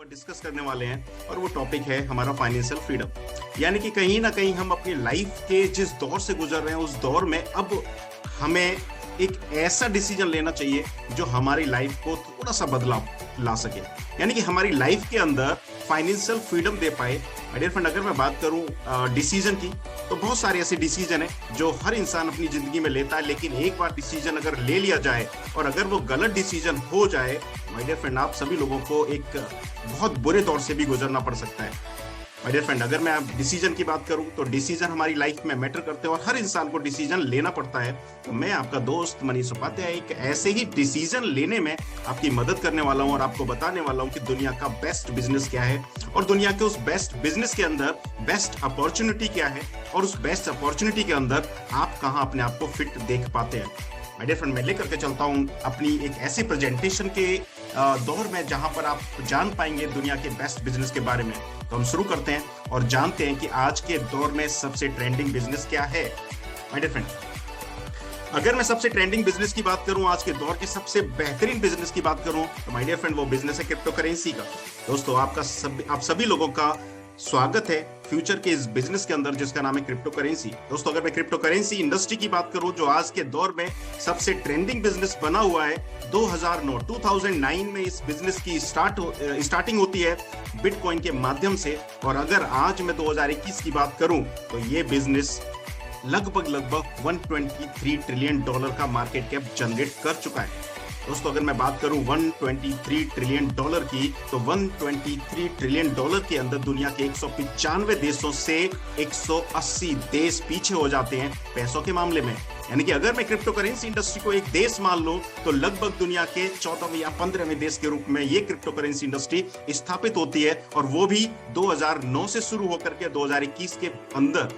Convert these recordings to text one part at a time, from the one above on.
ऊपर डिस्कस करने वाले हैं और वो टॉपिक है हमारा फाइनेंशियल फ्रीडम। यानी कि कहीं ना कहीं हम अपनी लाइफ के जिस दौर से गुजर रहे हैं उस दौर में अब हमें एक ऐसा डिसीजन लेना चाहिए जो हमारी लाइफ को थोड़ा सा बदलाव ला सके, यानी कि हमारी लाइफ के अंदर फाइनेंशियल फ्रीडम दे पाए। माय डियर फ्रेंड, अगर मैं बात करूं डिसीजन की, तो बहुत सारे ऐसे डिसीजन हैं जो हर इंसान अपनी जिंदगी में लेता है, लेकिन एक बार डिसीजन अगर ले लिया जाए और अगर वो गलत डिसीजन हो जाए, माय डियर फ्रेंड, आप सभी लोगों को एक बहुत बुरे दौर से भी गुजरना पड़ सकता है। माय डियर फ्रेंड, अगर मैं आप डिसीजन की बात करूं तो डिसीजन हमारी लाइफ में मैटर करते हैं और हर इंसान को डिसीजन लेना पड़ता है। तो मैं आपका दोस्त मनीष उपाध्याय एक ऐसे ही डिसीजन लेने में आपकी मदद करने वाला हूं और आपको बताने वाला हूं कि दुनिया का बेस्ट बिजनेस क्या है और दुनिया के उस बेस्ट बिजनेस के अंदर बेस्ट अपॉर्चुनिटी क्या है और उस बेस्ट अपॉर्चुनिटी के अंदर आप कहां अपने आप को फिट देख पाते हैं। माय डियर फ्रेंड, मैं लेकर के चलता हूं अपनी एक ऐसी प्रेजेंटेशन के दौर में जहां पर आप जान पाएंगे दुनिया के बेस्ट बिजनेस के बारे में। तो हम शुरू करते हैं और जानते हैं कि आज के दौर में सबसे ट्रेंडिंग बिजनेस क्या है। माय डियर फ्रेंड, अगर मैं सबसे ट्रेंडिंग बिजनेस की बात करूं, आज के दौर के सबसे बेहतरीन बिजनेस की बात करूं, तो माय डियर फ्रेंड वो बिजनेस है क्रिप्टो करेंसी का। दोस्तों, आप सभी लोगों का स्वागत है फ्यूचर के इस बिजनेस के अंदर जिसका नाम है क्रिप्टो करेंसी। दोस्तों, अगर मैं क्रिप्टो करेंसी इंडस्ट्री की बात करूं जो आज के दौर में सबसे ट्रेंडिंग बिजनेस बना हुआ है, 2009 में इस बिजनेस की स्टार्टिंग होती है बिटकॉइन के माध्यम से, और अगर आज मैं 2021 की बात करूं तो ये बिजनेस लगभग 123 ट्रिलियन डॉलर का मार्केट कैप जनरेट कर चुका है। दोस्तों, अगर मैं बात करूं 123 ट्रिलियन डॉलर की, तो 123 ट्रिलियन डॉलर के अंदर दुनिया के 195 देशों से 180 देश पीछे हो जाते हैं पैसों के मामले में। यानी कि अगर मैं क्रिप्टो करेंसी इंडस्ट्री को एक देश मान लूं तो लगभग दुनिया के 14वें या 15वें देश के रूप में ये क्रिप्टो करेंसी इंडस्ट्री स्थापित होती है, और वो भी 2009 से शुरू होकर के 2021 के अंदर,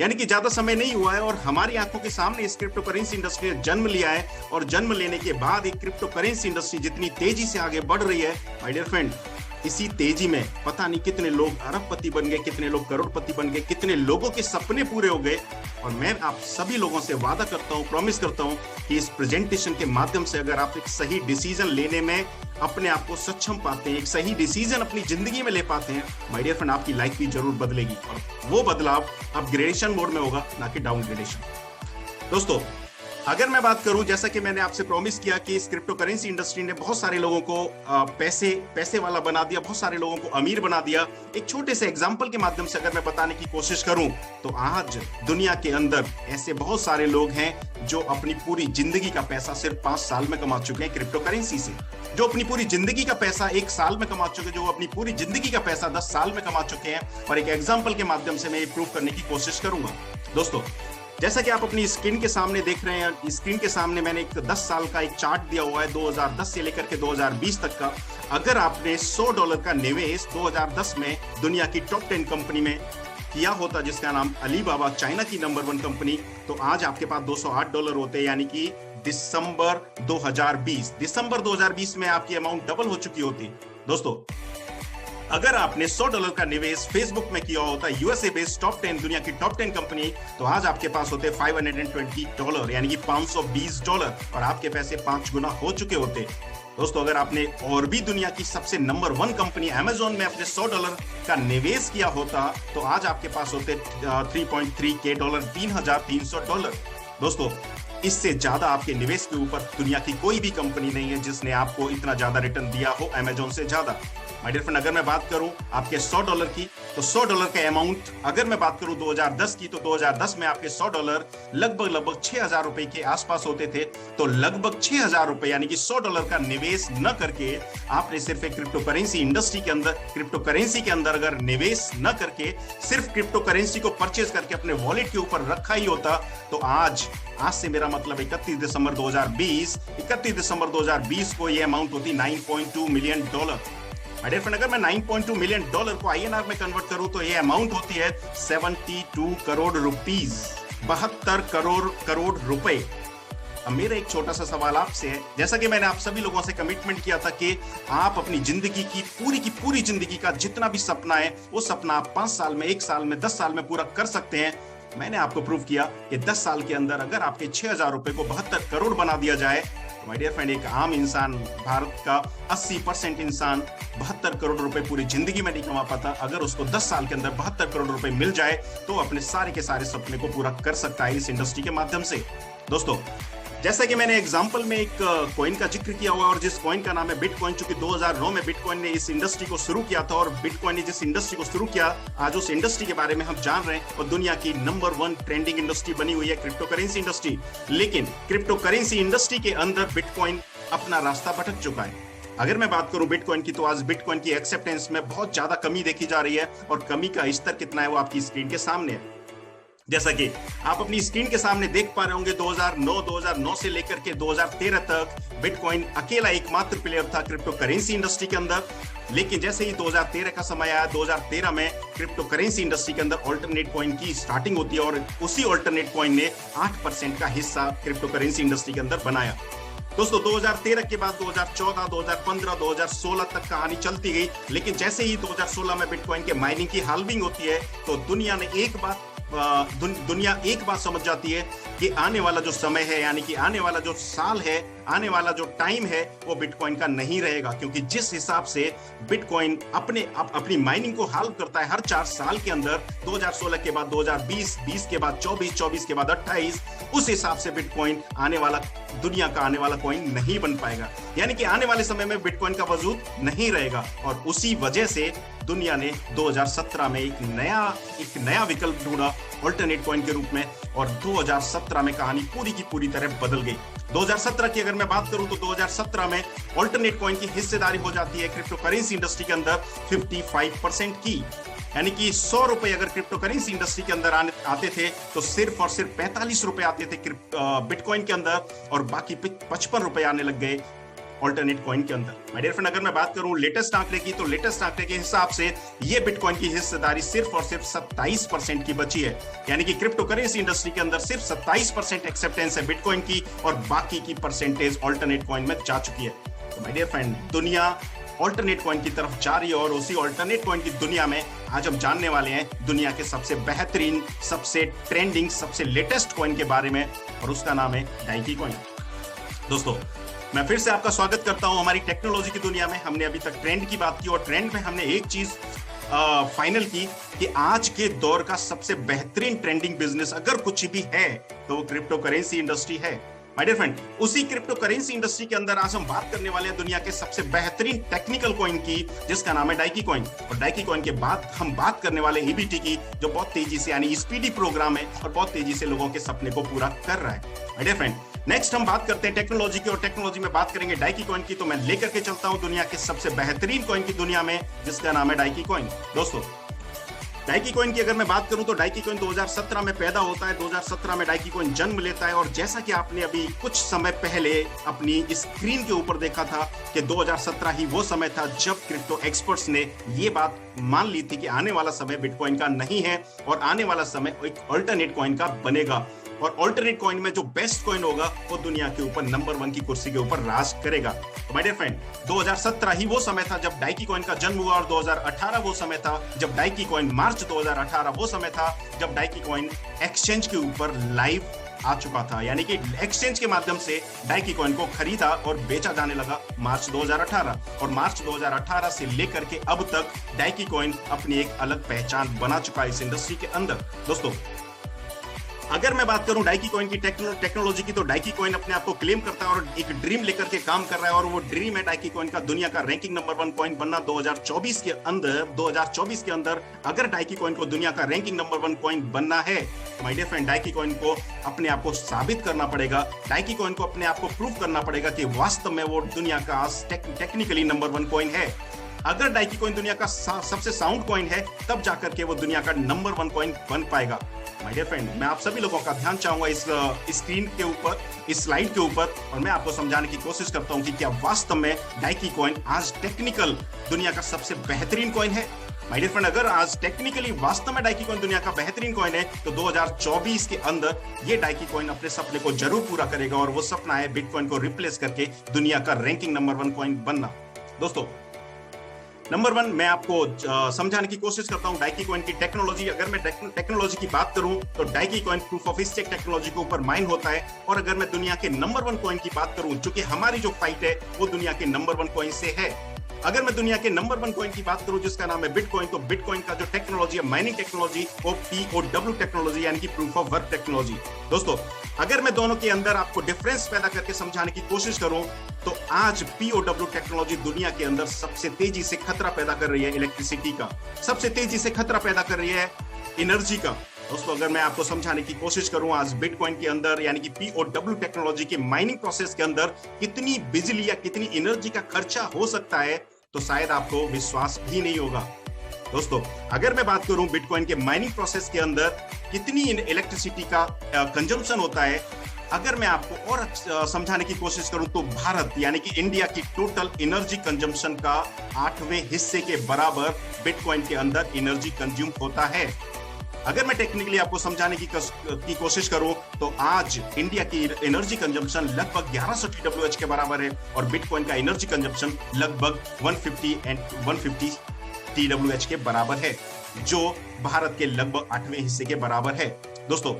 यानी कि ज्यादा समय नहीं हुआ है और हमारी आंखों के सामने इस क्रिप्टो करेंसी इंडस्ट्री ने जन्म लिया है। और जन्म लेने के बाद एक क्रिप्टो करेंसी इंडस्ट्री जितनी तेजी से आगे बढ़ रही है, माय डियर फ्रेंड, इसी तेजी में पता नहीं कितने लोग अरबपति बन गए, कितने लोग करोड़पति बन गए, कितने लोगों के सपने पूरे हो गए। और मैं आप सभी लोगों से वादा करता हूं, प्रॉमिस करता हूं कि इस प्रेजेंटेशन के माध्यम से अगर आप एक सही डिसीजन लेने में अपने आप को सक्षम पाते हैं, एक सही डिसीजन अपनी जिंदगी में ले पाते हैं, माय डियर फ्रेंड, आपकी लाइफ भी जरूर बदलेगी और वो बदलाव अपग्रेडेशन मोड में होगा, ना कि डाउनग्रेडेशन। दोस्तों, अगर मैं बात करूं, जैसा कि मैंने आपसे प्रॉमिस किया कि इस क्रिप्टो करेंसी इंडस्ट्री ने बहुत सारे लोगों को पैसे वाला बना दिया, बहुत सारे लोगों को अमीर बना दिया। एक छोटे से एग्जांपल के माध्यम से अगर मैं बताने की कोशिश करूं तो आज दुनिया के अंदर ऐसे बहुत सारे लोग हैं जो अपनी पूरी जिंदगी का पैसा सिर्फ 5 साल में कमा चुके हैं क्रिप्टो करेंसी से, जो अपनी पूरी जिंदगी का पैसा 1 साल में कमा चुके हैं, जो अपनी पूरी जिंदगी का पैसा 10 साल में कमा चुके हैं। और एक एग्जाम्पल के माध्यम से मैं ये प्रूव करने की कोशिश करूंगा। दोस्तों, जैसा कि आप अपनी स्क्रीन के सामने देख रहे हैं, स्क्रीन के सामने मैंने एक 10 साल का एक चार्ट दिया हुआ है 2010 से लेकर के 2020 तक का। अगर आपने $100 का निवेश 2010 में दुनिया की टॉप 10 कंपनी में किया होता जिसका नाम अलीबाबा, चाइना की नंबर 1 कंपनी, तो आज आपके पास $208 होते, यानी कि दिसंबर 2020 में आपकी अमाउंट डबल हो चुकी होती। दोस्तों, अगर आपने $100 का निवेश फेसबुक में किया होता, यूएसए बेस्ड टॉप 10 दुनिया की टॉप 10 कंपनी, तो आज आपके पास होते $520, यानी कि $520, और आपके पैसे 5 गुना हो चुके होते। दोस्तों, अगर आपने और भी दुनिया की सबसे नंबर 1 कंपनी अमेज़न में अपने $100 का निवेश किया होता, तो आज आपके पास होते $3.3K, $3,300। दोस्तों, इससे ज्यादा आपके निवेश के ऊपर दुनिया की कोई भी कंपनी नहीं है जिसने आपको इतना ज्यादा रिटर्न दिया हो अमेज़न से ज्यादा। माय डियर फ्रेंड, अगर मैं बात करूं आपके $100 की, तो $100 का अमाउंट, अगर मैं बात करूं 2010 की, तो 2010 में आपके $100 लगभग 6,000 रुपए के आसपास होते थे। तो लगभग 6,000 रुपए, यानी कि $100 का निवेश न करके आपने सिर्फ एक क्रिप्टो करेंसी इंडस्ट्री के अंदर, क्रिप्टो करेंसी के अंदर अगर निवेश न करके सिर्फ क्रिप्टो करेंसी को परचेज करके अपने वॉलेट के ऊपर रखा ही होता, तो आज से मेरा मतलब 31 दिसंबर 2020 को ये अमाउंट होती $9.2 मिलियन। माय डियर फ्रेंड, अगर मैं $9.2 मिलियन को आईएनआर में कन्वर्ट करूं तो ये अमाउंट होती है 72 करोड़ रुपीस, 72 करोड़ रुपए। अब मेरा एक छोटा सा सवाल आपसे है, जैसा कि मैंने आप सभी लोगों से कमिटमेंट किया था कि आप अपनी जिंदगी की पूरी जिंदगी का जितना भी सपना है, वो सपना आप 5 साल में, 1 साल में, 10 साल में पूरा कर सकते हैं। मैंने आपको प्रूव किया कि 10 साल के अंदर अगर आपके 6,000 रुपए को 72 करोड़ बना दिया जाए, माय डियर फ्रेंड, एक आम इंसान, भारत का 80% इंसान 72 करोड़ रुपए पूरी जिंदगी में नहीं कमा पाता। अगर उसको 10 साल के अंदर 72 करोड़ रुपए मिल जाए तो अपने सारे के सारे सपने को पूरा कर सकता है इस इंडस्ट्री के माध्यम से। दोस्तों, जैसा कि मैंने एग्जांपल में एक कॉइन का जिक्र किया हुआ और जिस कॉइन का नाम है बिटकॉइन, चूंकि 2009 में बिटकॉइन ने इस इंडस्ट्री को शुरू किया था और बिटकॉइन ने जिस इंडस्ट्री को शुरू किया, आज उस इंडस्ट्री के बारे में हम जान रहे हैं और दुनिया की नंबर 1 ट्रेंडिंग इंडस्ट्री बनी हुई है क्रिप्टो करेंसी इंडस्ट्री। लेकिन क्रिप्टो करेंसी इंडस्ट्री के अंदर बिटकॉइन अपना रास्ता भटक चुका है। अगर मैं बात करूं बिटकॉइन की, तो आज बिटकॉइन की एक्सेप्टेंस में बहुत ज्यादा कमी देखी जा रही है और कमी का स्तर कितना है वो आपकी स्क्रीन के सामने है। जैसा कि आप अपनी स्क्रीन के सामने देख पा रहे होंगे, 2009 से लेकर के 2013 तक बिटकॉइन अकेला एकमात्र प्लेयर था क्रिप्टो करेंसी इंडस्ट्री के अंदर। लेकिन जैसे ही 2013 का समय आया, 2013 में क्रिप्टो करेंसी इंडस्ट्री के अंदर ऑल्टरनेट कॉइन की स्टार्टिंग होती है और उसी ऑल्टरनेट कॉइन ने 8% का हिस्सा क्रिप्टो करेंसी इंडस्ट्री के अंदर बनाया। दोस्तों, 2013 के बाद 2014, 2015, 2016 तक कहानी चलती गई। लेकिन जैसे ही 2016 में बिटकॉइन के माइनिंग की हाल्विंग होती है तो दुनिया एक बात समझ जाती है कि आने वाला जो समय है, यानी कि आने वाला जो साल है, आने वाला जो टाइम है, वो बिटकॉइन का नहीं रहेगा। क्योंकि जिस हिसाब से बिटकॉइन अपनी माइनिंग को हाल्व करता है हर 4 साल के अंदर, 2016 के बाद 2020, 20 के बाद 24, 24 के बाद 28, उस हिसाब से बिटकॉइन दुनिया का आने वाला कॉइन नहीं बन पाएगा। यानी कि आने वाले समय में बिटकॉइन का वजूद नहीं रहेगा। और उसी वजह से दुनिया ने 2017 में एक नया विकल्प ढूंढा ऑल्टरनेट कॉइन के रूप में, और 2017 में कहानी पूरी की पूरी तरह बदल गई। 2017 की अगर मैं बात करूं तो 2017 में ऑल्टरनेट कॉइन की हिस्सेदारी हो जाती है क्रिप्टो करेंसी इंडस्ट्री के अंदर 55% की। यानी कि 100 रुपए अगर क्रिप्टो करेंसी इंडस्ट्री के अंदर आते थे तो सिर्फ और सिर्फ 45 रुपए आते थे बिटकॉइन के अंदर, और बाकी 55 रुपए आने लग गए ऑल्टरनेट कॉइन के अंदर। माय डियर फ्रेंड, अगर मैं बात करूं लेटेस्ट आंकड़े की, तो लेटेस्ट आंकड़े के हिसाब से ये बिटकॉइन की हिस्सेदारी सिर्फ और सिर्फ 27% की बची है। यानी कि क्रिप्टो करेंसी इंडस्ट्री के अंदर सिर्फ 27% एक्सेप्टेंस है बिटकॉइन की और बाकी की परसेंटेज ऑल्टरनेट कॉइन में जा चुकी है। तो माय डियर फ्रेंड, दुनिया ऑल्टरनेट कॉइन की तरफ जा रही है और उसी ऑल्टरनेट कॉइन की दुनिया में आज हम जानने वाले हैं दुनिया के सबसे बेहतरीन, सबसे ट्रेंडिंग, सबसे लेटेस्ट कॉइन के बारे में, और उसका नाम है डाइकी कॉइन। दोस्तों, मैं फिर से आपका स्वागत करता हूं हमारी टेक्नोलॉजी की दुनिया में। हमने अभी तक ट्रेंड की बात की और ट्रेंड में हमने एक चीज फाइनल की कि आज के दौर का सबसे बेहतरीन ट्रेंडिंग बिजनेस अगर कुछ भी है तो वो क्रिप्टो करेंसी इंडस्ट्री है। माय डियर फ्रेंड, उसी क्रिप्टो करेंसी इंडस्ट्री के अंदर आज हम बात करने वाले हैं दुनिया के सबसे बेहतरीन टेक्निकल कॉइन की, जिसका नाम है डाइकी कॉइन। और डाइकी कॉइन के बाद हम बात करने वाले ईबीटी की, जो बहुत तेजी से, यानी स्पीडी प्रोग्राम है और बहुत तेजी से लोगों के सपने को पूरा कर रहा है। माय डियर फ्रेंड, नेक्स्ट हम बात करते हैं टेक्नोलॉजी की, और टेक्नोलॉजी में बात करेंगे डाइकी कॉइन की। तो मैं लेकर के चलता हूं दुनिया के सबसे बेहतरीन कॉइन की दुनिया में, जिसका नाम है डाइकी कॉइन। दोस्तों, डाइकी कॉइन की अगर मैं बात करूं तो डाइकी कॉइन 2017 में पैदा होता है। 2017 में डाइकी कॉइन जन्म लेता है, और जैसा कि आपने अभी कुछ समय पहले अपनी स्क्रीन के ऊपर देखा था कि 2017 ही वो समय था जब क्रिप्टो एक्सपर्ट्स ने ये बात मान ली थी कि आने वाला समय बिटकॉइन का नहीं है और आने वाला समय एक ऑल्टरनेट कॉइन का बनेगा, और ऑल्टरनेट कॉइन में जो बेस्ट कॉइन होगा वो दुनिया के ऊपर नंबर 1 की कुर्सी के ऊपर राज करेगा। तो माय डियर फ्रेंड, 2017 ही वो समय था जब डाइकी कॉइन का जन्म हुआ, और 2018 वो समय था जब डाइकी कॉइन, मार्च 2018 वो समय था जब डाइकी कॉइन एक्सचेंज के ऊपर लाइव आ चुका था। यानी कि एक्सचेंज के माध्यम से डाइकी कॉइन को खरीदा और बेचा जाने लगा मार्च 2018, और मार्च 2018 से लेकर के अब तक डाइकी कॉइन अपनी एक अलग पहचान बना चुका है इस इंडस्ट्री के अंदर। दोस्तों, अगर मैं बात करूं डाइकी कॉइन की टेक्नोलॉजी की, तो डाइकी कॉइन अपने आप को क्लेम करता है और एक ड्रीम लेकर के काम कर रहा है, और वो ड्रीम है डाइकी कॉइन का दुनिया का रैंकिंग नंबर 1 कॉइन बनना 2024 के अंदर। अगर डाइकी कॉइन को दुनिया का रैंकिंग नंबर 1 कॉइन बनना है तो माय डियर फ्रेंड, डाइकी कॉइन को अपने आप को साबित करना पड़ेगा। डाइकी कॉइन को अपने आप को प्रूव करना पड़ेगा कि वास्तव में वो दुनिया का टेक्निकली नंबर 1 कॉइन है। अगर डाइकी कॉइन दुनिया का सबसे साउंड कॉइन है, तब जाकर के वो दुनिया का नंबर 1 कॉइन बन पाएगा। माय डियर फ्रेंड, मैं आप सभी लोगों का ध्यान चाहूंगा इस स्क्रीन के ऊपर, इस स्लाइड के ऊपर, और मैं आपको समझाने की कोशिश करता हूं कि क्या वास्तव में डाइकी कॉइन आज टेक्निकल दुनिया का सबसे बेहतरीन कॉइन है। माय डियर फ्रेंड, अगर आज टेक्निकली वास्तव में डाइकी कॉइन दुनिया का बेहतरीन कॉइन है तो 2024 के अंदर ये डाइकी कॉइन अपने सपने को जरूर पूरा करेगा, और वो सपना है बिटकॉइन को रिप्लेस करके दुनिया का रैंकिंग नंबर 1 कॉइन बनना। दोस्तों, नंबर वन, मैं आपको समझाने की कोशिश करता हूं डाइकी कॉइन की टेक्नोलॉजी। अगर मैं टेक्नोलॉजी की बात करूं तो Daiki coin proof of stake technology के ऊपर माइन होता है। और अगर मैं दुनिया के नंबर वन कॉइन की बात करूं, जो कि हमारी जो फाइट है वो दुनिया के नंबर वन कॉइन से है। अगर मैं दुनिया के नंबर वन कॉइन की बात करूं जिसका नाम है बिटकॉइन, तो बिटकॉइन का जो टेक्नोलॉजी है, माइनिंग टेक्नोलॉजी, वो POW टेक्नोलॉजी यानी कि प्रूफ ऑफ वर्क टेक्नोलॉजी। दोस्तों, अगर मैं दोनों के अंदर आपको डिफरेंस पैदा करके समझाने की कोशिश करूं तो आज POW टेक्नोलॉजी दुनिया के अंदर सबसे तेजी से खतरा पैदा कर रही है इलेक्ट्रिसिटी का, सबसे तेजी से खतरा पैदा कर रही है एनर्जी का। दोस्तों, अगर मैं आपको समझाने की कोशिश करूं आज बिटकॉइन के अंदर यानी कि POW टेक्नोलॉजी के माइनिंग प्रोसेस के अंदर कितनी बिजली या कितनी एनर्जी का खर्चा हो सकता है, तो शायद आपको विश्वास भी नहीं होगा। दोस्तों, अगर मैं बात करूं बिटकॉइन के माइनिंग प्रोसेस के अंदर कितनी इलेक्ट्रिसिटी का कंजम्पशन होता है, अगर मैं आपको और समझाने की कोशिश करूं तो भारत यानी कि इंडिया की टोटल एनर्जी कंजम्पशन का 8वें हिस्से के बराबर बिटकॉइन के अंदर एनर्जी कंज्यूम होता है। अगर मैं टेक्निकली आपको समझाने की कोशिश करूं तो आज इंडिया की एनर्जी कंजम्पशन लगभग 1100 TWh के बराबर है और बिटकॉइन का एनर्जी कंजम्पशन लगभग 150 TWh के बराबर है, जो भारत के लगभग 8वें हिस्से के बराबर है। दोस्तों,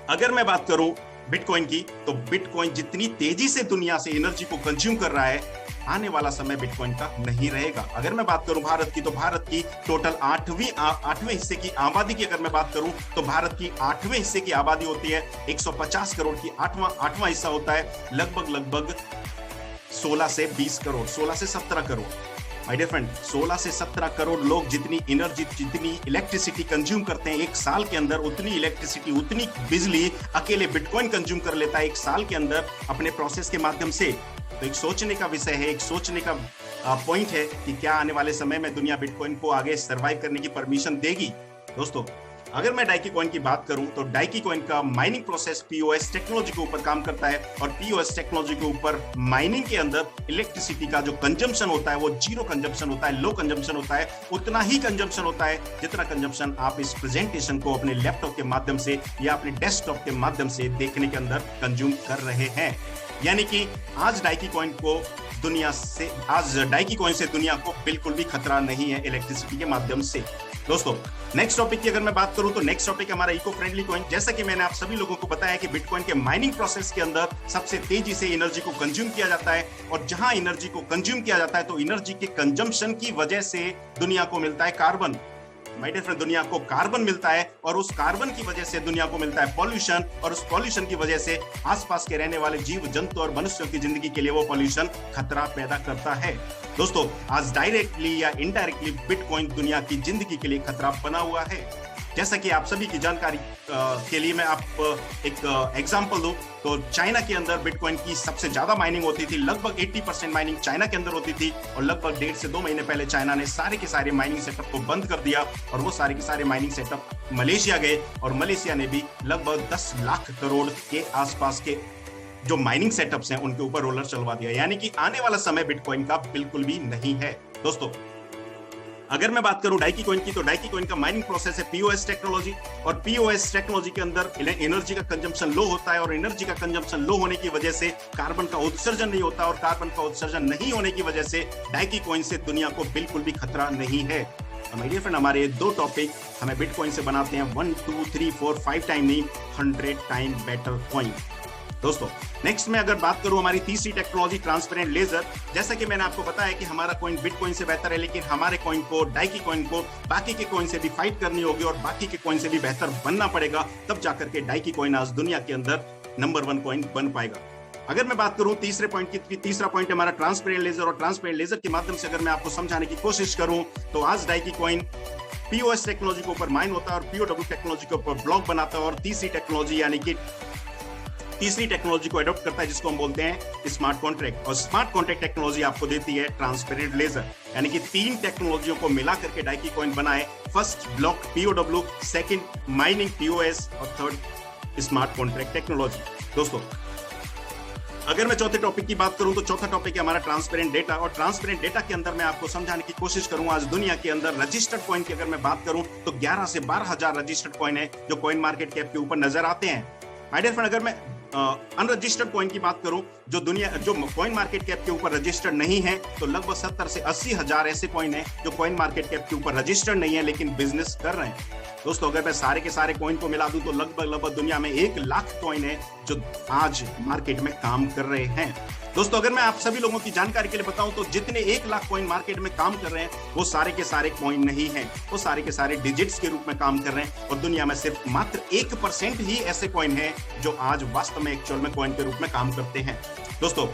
अगर मैं बात करूं बिटकॉइन की, तो बिटकॉइन जितनी तेजी से दुनिया से एनर्जी को कंज्यूम कर रहा है, आने वाला समय बिटकॉइन का नहीं रहेगा। अगर मैं बात करूं भारत की, तो भारत की टोटल 8वें हिस्से की आबादी की अगर मैं बात करूं तो भारत की 8वें हिस्से की आबादी होती है 150 करोड़ की। आठवां हिस्सा होता है लगभग 16 से 20 करोड़, 16 से 17 करोड़। माय डियर फ्रेंड, 16 से 17 करोड़ लोग जितनी एनर्जी, जितनी इलेक्ट्रिसिटी कंज्यूम करते हैं एक साल के अंदर, उतनी इलेक्ट्रिसिटी, उतनी बिजली अकेले बिटकॉइन कंज्यूम कर लेता है एक साल के अंदर अपने प्रोसेस के माध्यम से। तो एक सोचने का विषय है, एक सोचने का पॉइंट है कि क्या आने वाले समय में दुनिया बिटकॉइन को आगे सर्वाइव करने की परमिशन देगी। दोस्तों, अगर मैं डाइकी कॉइन की बात करूं तो डाइकी कॉइन का माइनिंग प्रोसेस POS टेक्नोलॉजी के ऊपर काम करता है और POS टेक्नोलॉजी के ऊपर माइनिंग के अंदर इलेक्ट्रिसिटी का जो कंजम्पशन होता है वो जीरो कंजम्पशन होता है, लो कंजम्पशन होता है। उतना ही कंजम्पशन होता है जितना कंजम्पशन आप इस प्रेजेंटेशन को अपने लैपटॉप के माध्यम से या अपने डेस्कटॉप के माध्यम से देखने के अंदर कंज्यूम कर रहे हैं। यानी कि आज डाइकी कॉइन से दुनिया को बिल्कुल भी खतरा नहीं है इलेक्ट्रिसिटी के माध्यम से। दोस्तों, नेक्स्ट टॉपिक की अगर मैं बात करूं तो नेक्स्ट टॉपिक हमारा इको फ्रेंडली कॉइन। जैसा कि मैंने आप सभी लोगों को बताया कि बिटकॉइन के माइनिंग प्रोसेस के अंदर सबसे तेजी से एनर्जी को कंज्यूम किया जाता है और जहां एनर्जी को कंज्यूम किया जाता है तो एनर्जी के कंजम्पशन की वजह से दुनिया को मिलता है कार्बन। माय डियर फ्रेंड, दुनिया को कार्बन मिलता है और उस कार्बन की वजह से दुनिया को मिलता है पॉल्यूशन और उस पॉल्यूशन की वजह से आसपास के रहने वाले जीव जंतु और मनुष्यों की जिंदगी के लिए वो पॉल्यूशन खतरा पैदा करता है। दोस्तों, आज डायरेक्टली या इनडायरेक्टली बिटकॉइन दुनिया की जिंदगी के लिए खतरा बना हुआ है। जैसा कि आप सभी की जानकारी के लिए मैं आप एक एग्जांपल दूं तो चाइना के अंदर बिटकॉइन की सबसे ज्यादा माइनिंग होती थी, लगभग 80% माइनिंग चाइना के अंदर होती थी और लगभग 1.5 से 2 महीने पहले चाइना ने सारे के सारे माइनिंग सेटअप को बंद कर दिया और वो सारे के सारे माइनिंग सेटअप मलेशिया गए और मलेशिया ने भी लगभग 10 लाख करोड़ के आसपास के जो माइनिंग सेटअप्स हैं उनके ऊपर रोलर चलवा दिया। यानी कि आने वाला समय बिटकॉइन का बिल्कुल भी नहीं है। दोस्तों, अगर मैं बात करूं डाइकी कॉइन की, तो डाइकी कॉइन का माइनिंग प्रोसेस है POS टेक्नोलॉजी और POS टेक्नोलॉजी के अंदर एनर्जी का कंजम्पशन लो होता है और एनर्जी का कंजम्पशन लो होने की वजह से कार्बन का उत्सर्जन नहीं होता और कार्बन का उत्सर्जन नहीं होने की वजह से डाइकी कॉइन से दुनिया को बिल्कुल भी खतरा नहीं है। माय डियर फ्रेंड, हमारे 2 टॉपिक हमें बिटकॉइन से बनाते हैं 1 2 3 4 5 टाइम नहीं, 100 टाइम बेटर कॉइन। दोस्तों, नेक्स्ट में अगर बात करूं हमारी तीसरी टेक्नोलॉजी ट्रांसपेरेंट लेजर। जैसा कि मैंने आपको बताया कि हमारा कॉइन बिटकॉइन से बेहतर है, लेकिन हमारे कॉइन को, डाइकी कॉइन को बाकी के कॉइन से भी फाइट करनी होगी और बाकी के कॉइन से भी बेहतर बनना पड़ेगा, तब जाकर के डाइकी कॉइन आज दुनिया के अंदर नंबर 1 कॉइन बन पाएगा। अगर मैं बात करूं तीसरे पॉइंट की, तीसरा पॉइंट हमारा ट्रांसपेरेंट लेजर और ट्रांसपेरेंट लेजर के माध्यम से अगर मैं आपको समझाने की कोशिश करूं तो आज डाइकी कॉइन POS टेक्नोलॉजी के ऊपर माइन होता है और POW टेक्नोलॉजी के ऊपर ब्लॉक बनाता है और तीसरी टेक्नोलॉजी यानी कि तीसरी टेक्नोलॉजी को अडॉप्ट करता है जिसको हम बोलते हैं स्मार्ट कॉन्ट्रैक्ट। और स्मार्ट कॉन्ट्रैक्ट टेक्नोलॉजी आपको देती है ट्रांसपेरेंट लेजर। यानी कि 3 टेक्नोलॉजियों को मिला करके डाइकी कॉइन बनाए। First block POW, second mining POS और थर्ड स्मार्ट कॉन्ट्रैक्ट टेक्नोलॉजी। दोस्तों, अगर मैं चौथे टॉपिक की बात करूं तो चौथा टॉपिक है हमारा ट्रांसपेरेंट डेटा और ट्रांसपेरेंट डेटा के अंदर मैं आपको समझाने की कोशिश करूंगा आज दुनिया के अंदर रजिस्टर्ड कॉइन की अगर मैं बात करूं तो 11 से 12 हजार रजिस्टर्ड कॉइन है जो कॉइन मार्केट कैप के ऊपर नजर आते हैं। माय डियर फ्रेंड, अगर मैं अनरजिस्टर्ड कॉइन की बात करूं, जो कॉइन मार्केट कैप के ऊपर रजिस्टर्ड नहीं है, तो लगभग 70 से 80 हजार ऐसे कॉइन है जो कॉइन मार्केट कैप के ऊपर रजिस्टर्ड नहीं है लेकिन बिजनेस कर रहे हैं। दोस्तों, अगर मैं सारे के सारे कॉइन को मिला दूं तो लगभग दुनिया में 1 लाख कॉइन है जो आज मार्केट में काम कर रहे हैं। दोस्तों, अगर मैं आप सभी लोगों की जानकारी के लिए बताऊं तो जितने 1 लाख कॉइन मार्केट में काम कर रहे हैं वो सारे के सारे कॉइन नहीं हैं, वो सारे के सारे डिजिट्स के रूप में काम कर रहे हैं और दुनिया में सिर्फ मात्र 1% ही ऐसे कॉइन हैं जो आज वास्तव में एक्चुअल में कॉइन के रूप में काम करते हैं। दोस्तों,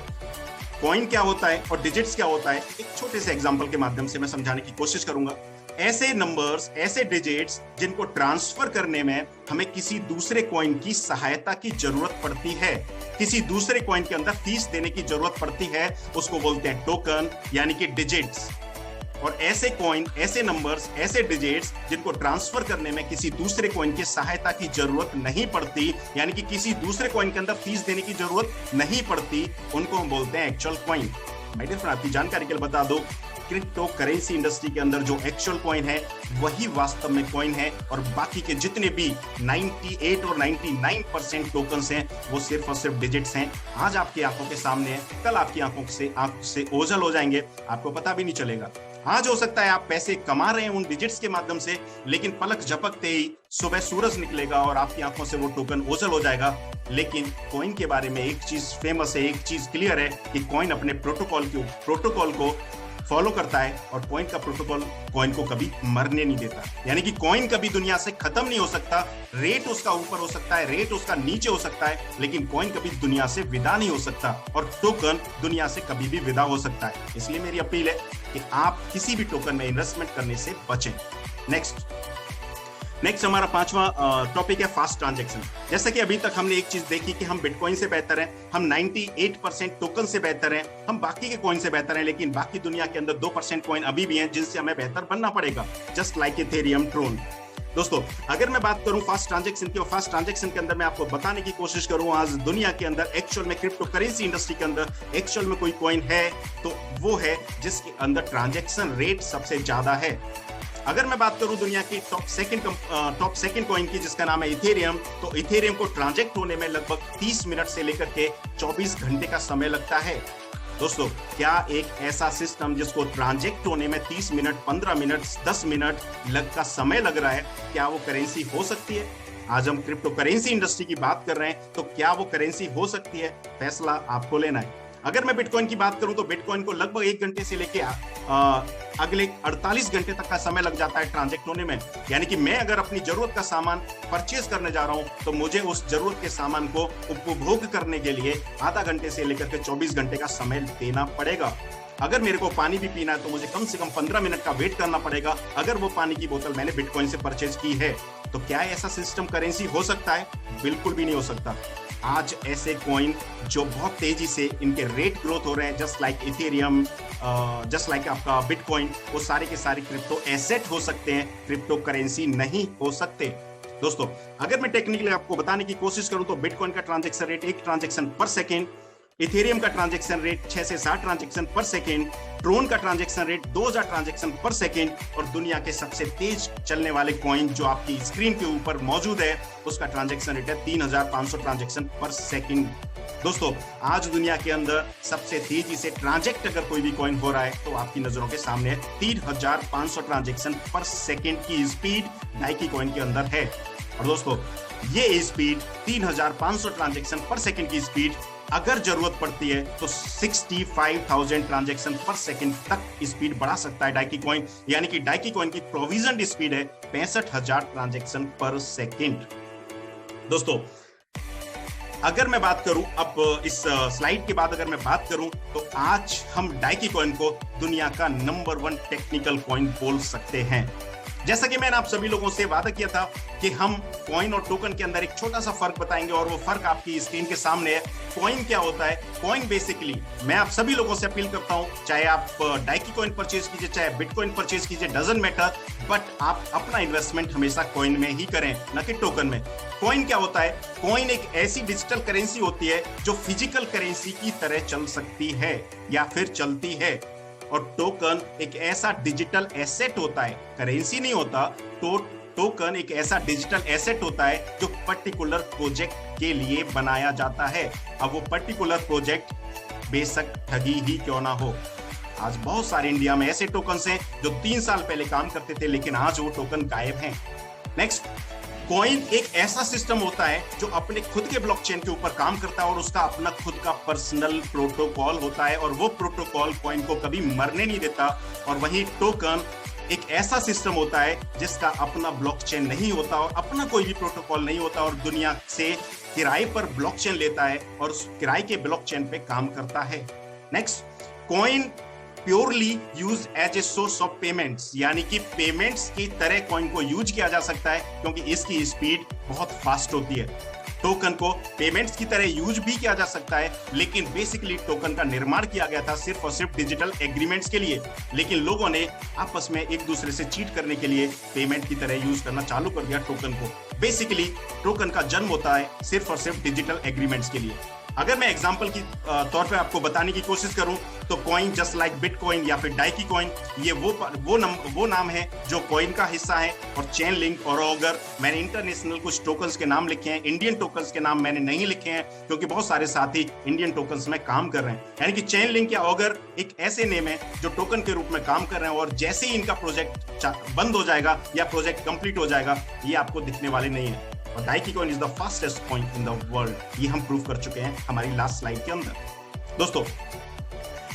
कॉइन क्या होता है और डिजिट्स क्या होता है, एक छोटे से एग्जांपल के माध्यम से मैं समझाने की कोशिश करूंगा। ऐसे नंबर्स, ऐसे डिजिट्स जिनको ट्रांसफर करने में हमें किसी दूसरे कॉइन की सहायता की जरूरत पड़ती है, किसी दूसरे कॉइन के अंदर फीस देने की जरूरत पड़ती है, उसको बोलते हैं टोकन यानी कि डिजिट्स। और ऐसे कॉइन, ऐसे नंबर्स, ऐसे डिजिट्स जिनको ट्रांसफर करने में किसी दूसरे कॉइन की सहायता की जरूरत नहीं पड़ती, यानी कि किसी दूसरे कॉइन के अंदर फीस देने की जरूरत नहीं पड़ती, उनको हम बोलते हैं actual coin. My dear friend, आपकी जानकारी के लिए बता दो, क्रिप्टो करेंसी इंडस्ट्री के अंदर जो एक्चुअल कॉइन है वही वास्तव में कॉइन है और बाकी के जितने भी 98 और 99% टोकन्स हैं वो सिर्फ और सिर्फ डिजिट्स हैं। आज आपकी आंखों के सामने है, कल आपकी आंख से ओझल हो जाएंगे, आपको पता भी नहीं चलेगा। आज हो सकता है आप पैसे कमा रहे हैं उन डिजिट्स के माध्यम से, लेकिन पलक झपकते ही सुबह सूरज निकलेगा और आपकी आंखों से वो टोकन ओझल हो जाएगा। लेकिन कॉइन के बारे में एक चीज फेमस है, एक चीज क्लियर है कि कॉइन अपने प्रोटोकॉल को फॉलो करता है और कॉइन का प्रोटोकॉल कॉइन को कभी मरने नहीं देता। यानी कि कॉइन कभी दुनिया से खत्म नहीं हो सकता, रेट उसका ऊपर हो सकता है, रेट उसका नीचे हो सकता है, लेकिन कॉइन कभी दुनिया से विदा नहीं हो सकता और टोकन दुनिया से कभी भी विदा हो सकता है। इसलिए मेरी अपील है कि आप किसी भी टोकन में इन्वेस्टमेंट करने से बचें। नेक्स्ट हमारा 5वां टॉपिक है फास्ट ट्रांजैक्शन। जैसा कि अभी तक हमने एक चीज देखी कि हम बिटकॉइन से बेहतर हैं, हम 98% टोकन से बेहतर हैं, हम बाकी के कॉइन से बेहतर हैं, लेकिन बाकी दुनिया के अंदर 2% कॉइन अभी भी हैं जिनसे हमें बेहतर बनना पड़ेगा, जस्ट लाइक इथेरियम, ट्रोन। दोस्तों, अगर मैं बात करूं फास्ट ट्रांजैक्शन की, और फास्ट ट्रांजैक्शन के अंदर मैं आपको बताने की कोशिश करूं आज दुनिया के अंदर एक्चुअल में क्रिप्टो करेंसी इंडस्ट्री के अंदर एक्चुअल में कोई कॉइन है तो वो है जिसके अंदर ट्रांजैक्शन रेट सबसे ज्यादा है। अगर मैं बात करूं दुनिया की टॉप सेकंड कॉइन की जिसका नाम है इथेरियम, तो इथेरियम को ट्रांजैक्ट होने में लगभग 30 मिनट से लेकर के 24 घंटे का समय लगता है। दोस्तों, क्या एक ऐसा सिस्टम जिसको ट्रांजैक्ट होने में 30 मिनट, 15 मिनट, 10 मिनट का समय लग रहा है, क्या वो करेंसी हो सकती है? आज हम क्रिप्टो करेंसी इंडस्ट्री की बात कर रहे हैं, तो क्या वो करेंसी हो सकती है? फैसला आपको लेना है। अगर मैं बिटकॉइन की बात करूं तो बिटकॉइन को लगभग 1 घंटे से लेके अगले 48 घंटे तक का समय लग जाता है ट्रांजैक्ट होने में। यानी कि मैं अगर अपनी जरूरत का सामान परचेज करने जा रहा हूं तो मुझे उस जरूरत के सामान को उपभोग करने के लिए आधा घंटे से लेकर के 24 घंटे का समय देना पड़ेगा। अगर मेरे को पानी भी पीना है तो मुझे कम से कम 15 मिनट का वेट करना पड़ेगा, अगर वो पानी की बोतल मैंने बिटकॉइन से परचेज की है। तो क्या ऐसा सिस्टम करेंसी हो सकता है? बिल्कुल भी नहीं हो सकता। आज ऐसे कॉइन जो बहुत तेजी से इनके रेट ग्रोथ हो रहे हैं, just like Ethereum, just like आपका बिटकॉइन, वो सारे के सारे क्रिप्टो एसेट हो सकते हैं, क्रिप्टो करेंसी नहीं हो सकते। दोस्तों, अगर मैं टेक्निकली आपको बताने की कोशिश करूं तो बिटकॉइन का ट्रांजैक्शन रेट 1 ट्रांजैक्शन पर सेकेंड, इथेरियम का ट्रांजैक्शन रेट 6 से 7 ट्रांजैक्शन पर सेकेंड, ट्रोन का ट्रांजैक्शन रेट 2000 ट्रांजैक्शन पर सेकेंड और दुनिया के सबसे तेज चलने वाले कॉइन जो आपकी स्क्रीन के ऊपर मौजूद है उसका ट्रांजैक्शन रेट है 3500 ट्रांजैक्शन पर सेकेंड। दोस्तों, आज दुनिया के अंदर सबसे तेजी से ट्रांजैक्ट अगर कोई भी कॉइन हो रहा है तो आपकी नजरों के सामने 3500 ट्रांजैक्शन पर सेकेंड की स्पीड डाइकी कॉइन के अंदर है। और दोस्तों, ये स्पीड 3500 ट्रांजैक्शन पर सेकेंड की स्पीड अगर जरूरत पड़ती है तो 65,000 ट्रांजैक्शन पर सेकेंड तक स्पीड बढ़ा सकता है डाइकी कॉइन। यानी कि डाइकी कॉइन की प्रोविजन स्पीड है 65,000 ट्रांजैक्शन पर सेकेंड। दोस्तों, अगर मैं बात करूं अब इस स्लाइड के बाद अगर मैं बात करूं तो आज हम डाइकी कॉइन को दुनिया का नंबर 1 टेक्निकल कॉइन बोल सकते हैं। जैसा कि मैंने आप सभी लोगों से वादा किया था कि हम कॉइन और टोकन के अंदर एक छोटा सा फर्क बताएंगे और वो फर्क आपकी स्क्रीन के सामने है। कॉइन क्या होता है? कॉइन बेसिकली, मैं आप सभी लोगों से अपील करता हूं, चाहे आप डाइकी कॉइन परचेज कीजिए, चाहे बिटकॉइन परचेज कीजिए, डजंट मैटर, बट आप अपना इन्वेस्टमेंट हमेशा कॉइन में ही करें, न कि टोकन में। कॉइन क्या होता है? कॉइन एक ऐसी डिजिटल करेंसी होती है जो फिजिकल करेंसी की तरह चल सकती है या फिर चलती है। और टोकन एक ऐसा डिजिटल एसेट होता है, करेंसी नहीं होता। तो टोकन एक ऐसा डिजिटल एसेट होता है जो पर्टिकुलर प्रोजेक्ट के लिए बनाया जाता है। अब वो पर्टिकुलर प्रोजेक्ट बेशक ठगी ही क्यों ना हो। आज बहुत सारे इंडिया में ऐसे टोकन्स हैं जो 3 साल पहले काम करते थे, लेकिन आज वो टोकन गायब हैं। नेक्स्ट, कॉइन एक ऐसा सिस्टम होता है जो अपने खुद के ब्लॉकचेन के ऊपर काम करता है और उसका अपना खुद का पर्सनल प्रोटोकॉल होता है और वो प्रोटोकॉल कॉइन को कभी मरने नहीं देता। और वहीं टोकन एक ऐसा सिस्टम होता है जिसका अपना ब्लॉकचेन नहीं होता और अपना कोई भी प्रोटोकॉल नहीं होता और दुनिया से किराए पर ब्लॉकचेन लेता है और उस किराए के ब्लॉकचेन पे काम करता है। Next, coin purely use as a source of payments, यानी कि पेमेंट्स की तरह कॉइन को यूज किया जा सकता है क्योंकि इसकी स्पीड बहुत फास्ट होती है। टोकन को पेमेंट्स की तरह यूज भी किया जा सकता है, लेकिन बेसिकली टोकन का निर्माण किया गया था सिर्फ और सिर्फ डिजिटल एग्रीमेंट्स के लिए, लेकिन लोगों ने आपस में एक दूसरे से चीट करने के लिए पेमेंट की तरह यूज करना चालू कर दिया टोकन को। बेसिकली टोकन का जन्म होता है सिर्फ और सिर्फ डिजिटल एग्रीमेंट्स के लिए। अगर मैं एग्जांपल की तौर पे आपको बताने की कोशिश करूं तो कॉइन जस्ट लाइक बिटकॉइन या फिर डाइकी कॉइन, ये वो नाम है जो कॉइन का हिस्सा है। और चेन लिंक और ऑगर, मैंने इंटरनेशनल कुछ टोकन्स के नाम लिखे हैं, इंडियन टोकन्स के नाम मैंने नहीं लिखे हैं क्योंकि बहुत सारे साथी इंडियन टोकन्स में काम कर रहे हैं। यानी कि चेन लिंक या ऑगर एक ऐसे नेम है जो टोकन के रूप में काम कर रहे हैं और जैसे ही इनका प्रोजेक्ट बंद हो जाएगा या प्रोजेक्ट कंप्लीट हो जाएगा, ये आपको दिखने वाले नहीं है। और Daiki coin is the fastest coin in the world, ये हम प्रूव कर चुके हैं हमारी लास्ट स्लाइड के अंदर। दोस्तों,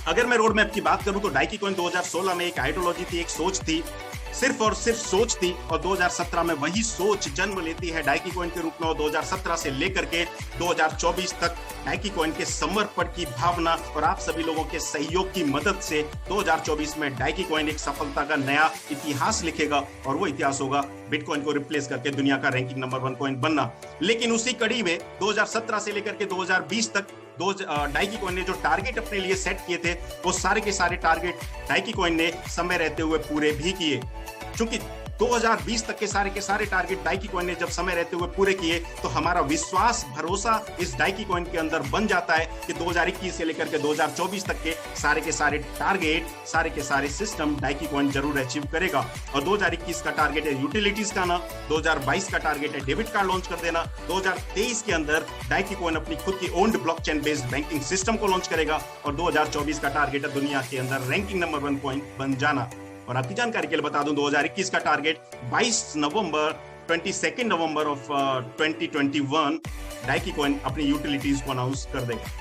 अगर मैं रोड मैप की बात करूं तो डाइकी कॉइन 2016 में एक आइडियोलॉजी थी, एक सोच थी, सिर्फ और सिर्फ सोच थी, और 2017 में वही सोच जन्म लेती है डाइकी कॉइन के रूप में। और 2017 से लेकर के 2024 तक डाइकी कॉइन के समर्पण की भावना और आप सभी लोगों के सहयोग की मदद से 2024 में डाइकी कॉइन एक सफलता का नया इतिहास लिखेगा और वो इतिहास होगा बिटकॉइन को रिप्लेस करके दुनिया का रैंकिंग नंबर 1 कॉइन बनना। लेकिन उसी कड़ी में 2017 से लेकर के 2020 तक डाइकी कॉइन ने जो टारगेट अपने लिए सेट किए थे, वो सारे के सारे टारगेट डाइकी कॉइन ने समय रहते हुए पूरे भी किए। चूंकि 2020 तक के सारे टारगेट डाइकी कॉइन ने जब समय रहते हुए पूरे किए, तो हमारा विश्वास भरोसा इस डाइकी कॉइन के अंदर बन जाता है कि 2021 से लेकर के 2024 तक के सारे टारगेट, सारे के सारे सिस्टम डाइकी कॉइन जरूर अचीव करेगा। और 2021 का टारगेट है यूटिलिटीज का ना, 2022 का टारगेट है डेबिट कार्ड लॉन्च कर देना, 2023 के अंदर डाइकी कॉइन अपनी खुद की owned blockchain based banking system को लॉन्च करेगा और 2024 का टारगेट है दुनिया के अंदर रैंकिंग नंबर 1 कॉइन बन जाना। और आपकी जानकारी के लिए बता दूं, 2021 का टारगेट 22 नवंबर ऑफ 2021 डाइकी कॉइन अपनी यूटिलिटीज को अनाउंस कर देगा।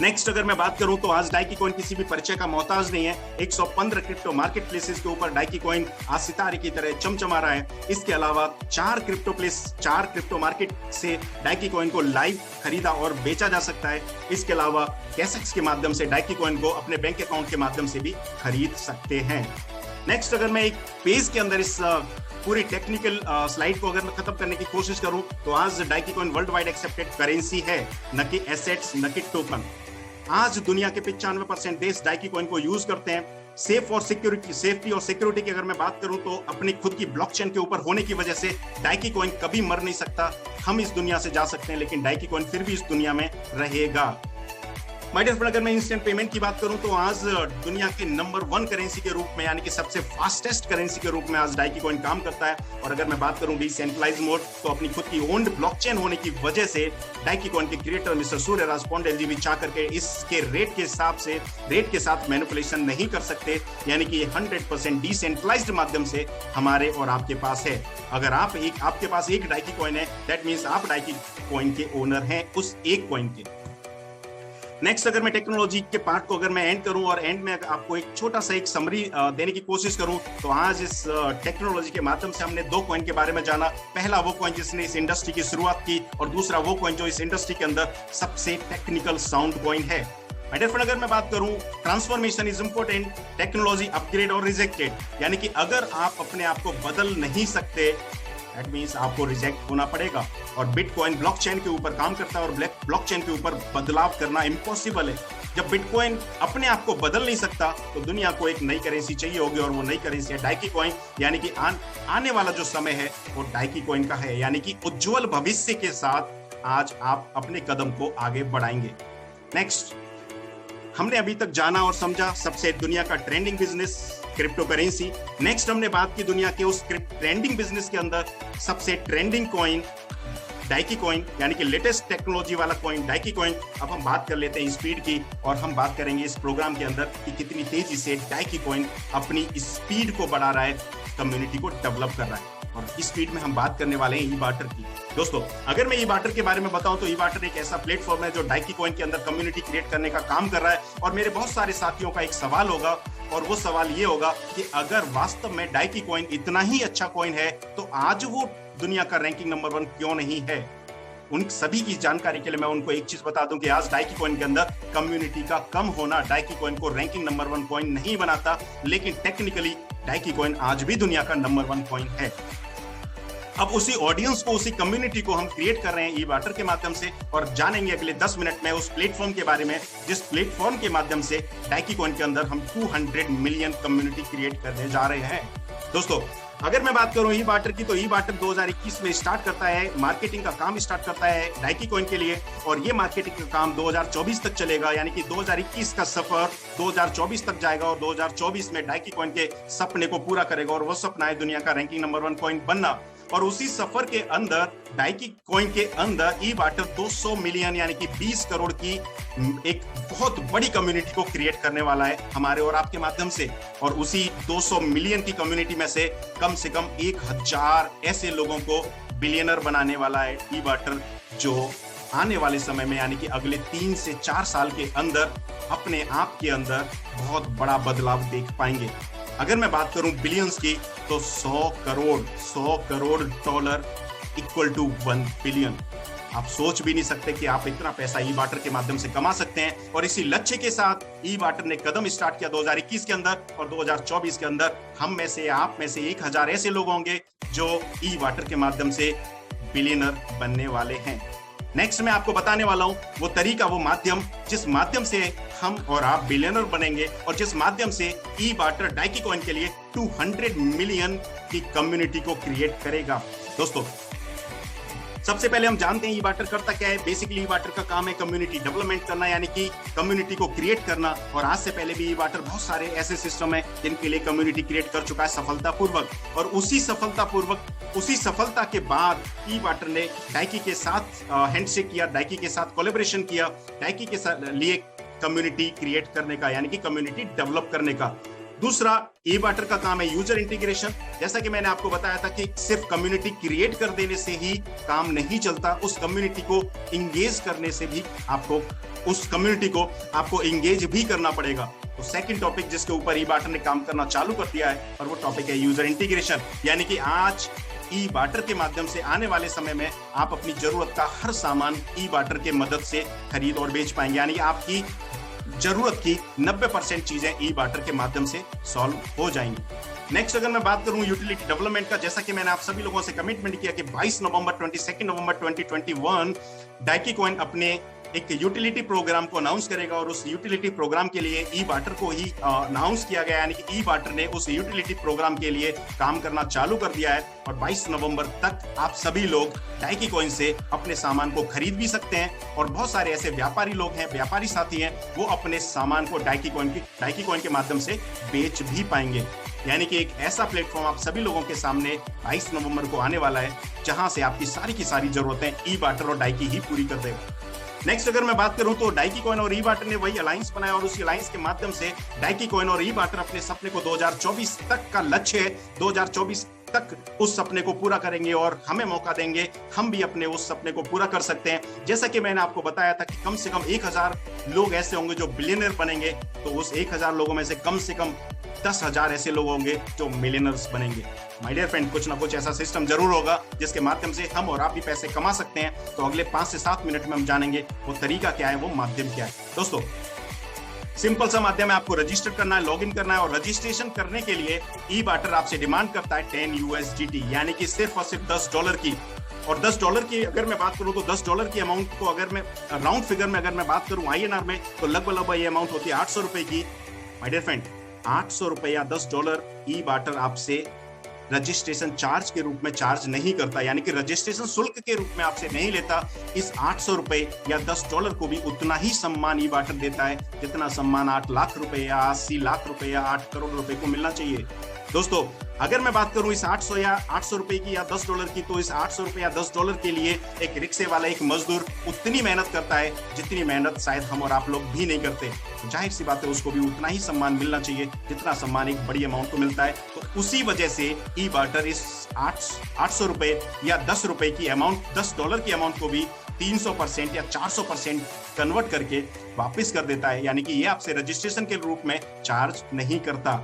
नेक्स्ट, अगर मैं बात करूं तो आज डाइकी कॉइन किसी भी परिचय का मोहताज नहीं है। 115 क्रिप्टो मार्केट प्लेसेस के ऊपर डाइकी कॉइन आज सितारे की तरह चमचमा रहा है। इसके अलावा 4 क्रिप्टो मार्केट से डाइकी कॉइन को लाइव खरीदा और बेचा जा सकता है। इसके अलावा कैसेक्स के माध्यम से डाइकी कॉइन को अपने बैंक अकाउंट के माध्यम से भी खरीद सकते हैं। नेक्स्ट, अगर मैं एक पेज के अंदर इस पूरी टेक्निकल स्लाइड को अगर मैं खत्म करने की कोशिश करूं तो आज Daiki coin world wide accepted currency है, न कि एसेट्स, न कि टोकन। आज दुनिया के 95% देश डाइकी कॉइन को यूज करते हैं। सेफ्टी और सिक्योरिटी की अगर मैं बात करूं तो अपनी खुद की ब्लॉकचेन के ऊपर होने की वजह से डाइकी कॉइन कभी मर नहीं सकता। हम इस दुनिया से जा सकते हैं, लेकिन डाइकी कॉइन फिर भी इस दुनिया में रहेगा। माय डियर फ्रेंड, अगर मैं इंस्टेंट पेमेंट की बात करूं तो आज दुनिया के नंबर 1 करेंसी के रूप में, यानी कि सबसे फास्टेस्ट करेंसी के रूप में आज डाइकी कॉइन काम करता है। और अगर मैं बात करूं डिसेंट्रलाइज्ड मोड, तो अपनी खुद की ओन्ड ब्लॉकचेन होने की वजह से डाइकी कॉइन के क्रिएटर मिस्टर सूर्यराज पौंडेल जी भी चाह करके इसके रेट के साथ मैनिपुलेशन नहीं कर सकते, यानी कि 100% डिसेंट्रलाइज्ड माध्यम से हमारे और आपके पास है। अगर आपके पास एक डाइकी कॉइन है, दैट मींस आप डाइकी कॉइन के ओनर हैं, उस एक कॉइन के। नेक्स्ट, अगर मैं टेक्नोलॉजी के पार्ट को अगर मैं एंड करूं और एंड में आपको एक छोटा सा एक समरी देने की कोशिश करूं तो आज इस टेक्नोलॉजी के माध्यम से हमने 2 कॉइन के बारे में जाना। पहला वो कॉइन जिसने इस इंडस्ट्री की शुरुआत की और दूसरा वो कॉइन जो इस इंडस्ट्री के अंदर सबसे टेक्निकल साउंड कॉइन है। माय डियर फ्रेंड, अगर मैं बात करूं transformation is important, technology upgrade और रिजेक्टेड, यानी कि अगर आप अपने आप को बदल नहीं सकते, दैट मींस आपको रिजेक्ट होना पड़ेगा। और बिटकॉइन ब्लॉकचेन के ऊपर काम करता है और ब्लॉकचेन के ऊपर बदलाव करना इम्पॉसिबल है। जब बिटकॉइन अपने आप को बदल नहीं सकता तो दुनिया को एक नई करेंसी चाहिए होगी और वो नई करेंसी है डाइकी कॉइन, यानी कि आने वाला जो समय है वो डाइकी कॉइन का है, यानी कि उज्जवल भविष्य के साथ आज आप अपने कदम को आगे बढ़ाएंगे। नेक्स्ट, हमने अभी तक जाना और समझा सबसे दुनिया का trending business crypto currency. Next हमने बात की दुनिया के उस ट्रेंडिंग बिजनेस के अंदर सबसे ट्रेंडिंग कॉइन डाइकी कॉइन, यानी कि लेटेस्ट टेक्नोलॉजी वाला कॉइन डाइकी कॉइन। अब हम बात कर लेते हैं स्पीड की, और हम बात करेंगे इस प्रोग्राम के अंदर कि कितनी तेजी से डाइकी कॉइन अपनी स्पीड को बढ़ा रहा है, कम्युनिटी को डेवलप कर रहा है। और इस स्पीड में हम बात करने वाले हैं ई-बार्टर की। दोस्तों, अगर मैं ई-बार्टर के बारे में बताऊं तो ई-बार्टर एक ऐसा प्लेटफॉर्म है जो डाइकी कॉइन के अंदर कम्युनिटी क्रिएट करने का काम कर रहा है। और मेरे बहुत सारे साथियों का एक सवाल होगा, और वो सवाल ये होगा कि अगर वास्तव में डाइकी कॉइन इतना ही अच्छा कॉइन है तो आज वो दुनिया का रैंकिंग नंबर 1 क्यों नहीं है? उन सभी की जानकारी के लिए मैं उनको एक चीज बता दूं कि आज डाइकी कॉइन के अंदर कम्युनिटी का कम होना डाइकी कॉइन को रैंकिंग नंबर 1 कॉइन नहीं बनाता, लेकिन टेक्निकली डाइकी कॉइन आज भी दुनिया का नंबर 1 कॉइन है। अब उसी ऑडियंस को, उसी कम्युनिटी को हम क्रिएट कर रहे हैं ई-बार्टर के माध्यम से, और जानेंगे अगले 10 मिनट में उस प्लेटफॉर्म के बारे में जिस प्लेटफॉर्म के माध्यम से डाइकी कॉइन के अंदर हम 200 मिलियन कम्युनिटी क्रिएट करने जा रहे हैं। दोस्तों, अगर मैं बात करूं ई-बार्टर की, तो ई-बार्टर 2021 में स्टार्ट करता है, मार्केटिंग का काम स्टार्ट करता है डाइकी कॉइन के लिए, और ये मार्केटिंग का काम 2024 तक चलेगा, यानी कि 2021 का सफर 2024 तक जाएगा, और 2024 में डाइकी कॉइन के सपने को पूरा करेगा, और वो सपना है दुनिया का रैंकिंग नंबर 1 कॉइन बनना। और उसी सफर के अंदर डाइकी कॉइन के अंदर ई-बार्टर 200 मिलियन यानी कि 20 करोड़ की एक बहुत बड़ी कम्युनिटी को क्रिएट करने वाला है हमारे और आपके माध्यम से। और उसी 200 मिलियन की कम्युनिटी में से कम 1000 ऐसे लोगों को बिलियनर बनाने वाला है ई-बार्टर, जो आने वाले समय में यानी कि अगले 3 से 4 साल के अंदर अपने आप के अंदर बहुत बड़ा बदलाव देख पाएंगे। अगर मैं बात करूं बिलियंस की, तो 100 crore dollar equal to 1 billion. आप सोच भी नहीं सकते कि आप इतना पैसा ई-बार्टर के माध्यम से कमा सकते हैं। और इसी लक्ष्य के साथ ई-बार्टर ने कदम स्टार्ट किया 2021 के अंदर, और 2024 के अंदर हम में से, आप में से 1000 ऐसे लोग होंगे जो ई-बार्टर के माध्यम से बिलियनर बनने वाले हैं। नेक्स्ट मैं आपको बताने वाला हूं वो तरीका, वो माध्यम, जिस माध्यम से हम और आप बिलियनर बनेंगे, और जिस माध्यम से ई-बार्टर डाइकी कॉइन के लिए 200 मिलियन की कम्युनिटी को क्रिएट करेगा। दोस्तों, सबसे पहले हम जानते हैं ई-बार्टर करता क्या है। बेसिकली ई-बार्टर का काम है कम्युनिटी डेवलपमेंट करना, यानी कि कम्युनिटी को क्रिएट करना। और आज से पहले भी ई-बार्टर बहुत सारे ऐसे सिस्टम है जिनके लिए कम्युनिटी क्रिएट कर चुका है सफलतापूर्वक। और उसी सफलता के बाद ई-बार्टर ने डाइकी के साथ हैंडशेक किया, डाइकी के साथ कोलैबोरेशन किया, डाइकी के लिए कम्युनिटी क्रिएट करने का, यानी कि कम्युनिटी डेवलप करने का। दूसरा, ई-बार्टर का काम है यूजर इंटीग्रेशन। जैसा कि मैंने आपको बताया था कि सिर्फ कम्युनिटी क्रिएट कर देने से ही काम नहीं चलता, उस कम्युनिटी को इंगेज करने से भी आपको इंगेज भी करना पड़ेगा। तो सेकंड टॉपिक जिसके ऊपर ई-बार्टर ने काम करना चालू कर दिया है, और वो टॉपिक है यूजर इंटीग्रेशन। यानी कि आज ई-बार्टर के माध्यम से आने वाले समय में आप अपनी जरूरत का हर सामान ई-बार्टर के मदद से खरीद और बेच पाएंगे, यानी आपकी जरूरत की 90% चीजें ई-बार्टर के माध्यम से सॉल्व हो जाएंगी। नेक्स्ट अगर मैं बात करूं यूटिलिटी डेवलपमेंट का, जैसा कि मैंने आप सभी लोगों से कमिटमेंट किया कि 22 नवंबर 2021 डाइकी कॉइन अपने एक यूटिलिटी प्रोग्राम को अनाउंस करेगा, और उस यूटिलिटी प्रोग्राम के लिए ई-बार्टर को ही अनाउंस किया गया, यानी कि ई-बार्टर ने उस यूटिलिटी प्रोग्राम के लिए काम करना चालू कर दिया है। और 22 नवंबर तक आप सभी लोग डाइकी कॉइन से अपने सामान को खरीद भी सकते हैं, और बहुत सारे ऐसे व्यापारी लोग हैं, व्यापारी साथी हैं, वो अपने सामान को डाइकी कॉइन के माध्यम से बेच भी पाएंगे। यानी कि एक ऐसा प्लेटफॉर्म आप सभी लोगों के सामने 22 नवंबर को आने वाला है, जहां से आपकी सारी की सारी जरूरतें ई-बार्टर और डाइकी ही पूरी कर देगा। नेक्स्ट अगर मैं बात करूं तो डाइकी कॉइन और ई-बार्टर ने वही अलायंस बनाया, और उसी अलायंस के माध्यम से डाइकी कॉइन और ई-बार्टर अपने सपने को 2024 तक का लक्ष्य है, 2024 तक उस सपने को पूरा करेंगे, और हमें मौका देंगे, हम भी अपने उस सपने को पूरा कर सकते हैं। जैसा कि मैंने आपको बताया था कि कम से कम 1000 लोग ऐसे होंगे जो बिलियनर बनेंगे, तो उस 1000 लोगों में से कम 10,000 ऐसे लोग होंगे जो मिलियनर्स बनेंगे। माय डियर फ्रेंड, कुछ ना कुछ ऐसा सिस्टम जरूर होगा जिसके माध्यम से हम और आप भी पैसे कमा सकते हैं। तो अगले 5 से 7 मिनट में हम जानेंगे वो तरीका क्या है, वो माध्यम क्या है। दोस्तों, सिंपल सा माध्यम है, आपको रजिस्टर करना है, लॉगिन करना है, और रजिस्ट्रेशन करने के लिए ई-बार्टर आपसे डिमांड करता है 10 USDT, यानी कि सिर्फ और सिर्फ $10 की। और $10 की अगर मैं बात करूं तो $10 की अमाउंट को अगर मैं राउंड फिगर में अगर मैं बात करूं INR में, तो लगभग ये अमाउंट होती है 800 रुपए की। माय डियर फ्रेंड, 800 रुपए या $10 ई-बार्टर आपसे रजिस्ट्रेशन चार्ज के रूप में चार्ज नहीं करता, यानी कि रजिस्ट्रेशन शुल्क के रूप में आपसे नहीं लेता। इस $800 या $10 को भी उतना ही सम्मान ई-बाटर देता है जितना सम्मान 8 लाख रुपए या 80 लाख रुपए या 8 करोड़ रुपए को मिलना चाहिए। दोस्तों, अगर मैं बात करूं इस 800 रुपए की या $10 की, तो इस $800 या $10 के लिए एक रिक्शे वाला, एक मजदूर उतनी मेहनत करता है जितनी मेहनत शायद हम और आप लोग भी नहीं करते। जाहिर सी बात है, उसको भी उतना ही सम्मान मिलना चाहिए जितना सम्मान एक बड़ी अमाउंट को मिलता है। तो उसी वजह से ई-बाटर इस $800 या $10 की अमाउंट, $10 की अमाउंट को भी 300% या 400% कन्वर्ट करके वापस कर देता है, यानी कि ये आपसे रजिस्ट्रेशन के रूप में चार्ज नहीं करता।